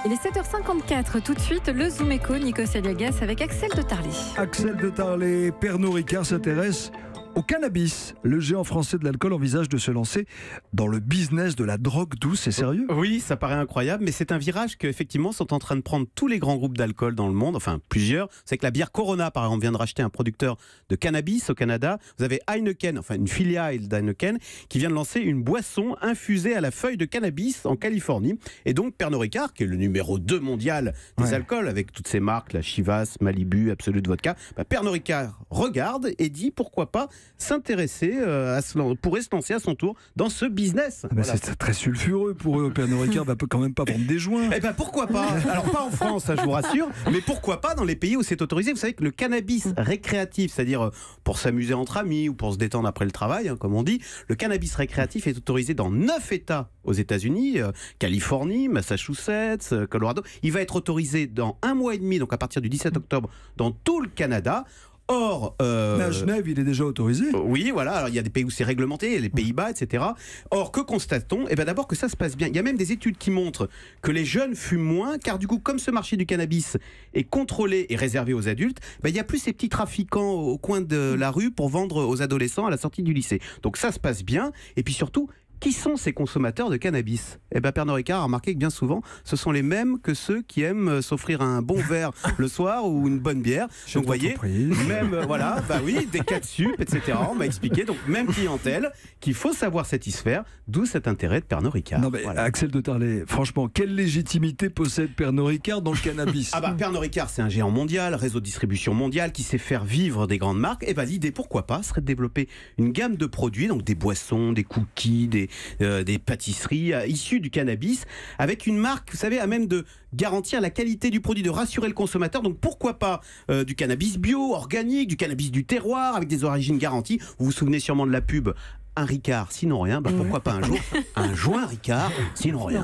Il est 7h54, tout de suite, le Zoom Éco, Nikos Aliagas avec Axel de Tarlé. Axel de Tarlé, Pernod Ricard s'intéresse au cannabis. Le géant français de l'alcool envisage de se lancer dans le business de la drogue douce. C'est sérieux ? Oui, ça paraît incroyable, mais c'est un virage qu'effectivement sont en train de prendre tous les grands groupes d'alcool dans le monde, enfin plusieurs. C'est que la bière Corona, par exemple, vient de racheter un producteur de cannabis au Canada. Vous avez Heineken, enfin une filiale d'Heineken, qui vient de lancer une boisson infusée à la feuille de cannabis en Californie. Et donc Pernod Ricard, qui est le numéro 2 mondial des alcools, avec toutes ces marques, la Chivas, Malibu, Absolut Vodka, Pernod Ricard regarde et dit pourquoi pas s'intéresser, pourrait se lancer à son tour dans ce business. Voilà. C'est très sulfureux pour eux. Pernod Ricard va quand même pas vendre des joints. Eh ben pourquoi pas ? Alors pas en France, ça, je vous rassure, mais pourquoi pas dans les pays où c'est autorisé. Vous savez que le cannabis récréatif, c'est-à-dire pour s'amuser entre amis ou pour se détendre après le travail, comme on dit, le cannabis récréatif est autorisé dans 9 États aux États-Unis, Californie, Massachusetts, Colorado. Il va être autorisé dans 1 mois et demi, donc à partir du 17 octobre, dans tout le Canada. Or, mais à Genève, il est déjà autorisé. Oui, voilà. Alors, il y a des pays où c'est réglementé, les Pays-Bas, etc. Or, que constate-t-on ? Eh bien, d'abord que ça se passe bien. Il y a même des études qui montrent que les jeunes fument moins, car du coup, comme ce marché du cannabis est contrôlé et réservé aux adultes, il n'y a plus ces petits trafiquants au coin de la rue pour vendre aux adolescents à la sortie du lycée. Donc ça se passe bien. Et puis surtout, qui sont ces consommateurs de cannabis ? Eh bien, Pernod Ricard a remarqué que bien souvent, ce sont les mêmes que ceux qui aiment s'offrir un bon verre le soir ou une bonne bière. Donc, vous voyez, même, voilà, des cas de sup, etc. On m'a expliqué. Donc, même clientèle qu'il faut savoir satisfaire, d'où cet intérêt de Pernod Ricard. Non, mais Axel de Tarlé, franchement, quelle légitimité possède Pernod Ricard dans le cannabis ? Pernod Ricard, c'est un géant mondial, réseau de distribution mondial qui sait faire vivre des grandes marques. Et l'idée, pourquoi pas, serait de développer une gamme de produits, donc des boissons, des cookies, des pâtisseries issues du cannabis, avec une marque, vous savez, à même de garantir la qualité du produit, de rassurer le consommateur. Donc pourquoi pas du cannabis bio, organique, du cannabis du terroir, avec des origines garanties. Vous vous souvenez sûrement de la pub « Un Ricard, sinon rien ». Pourquoi pas un jour un joint Ricard, sinon rien.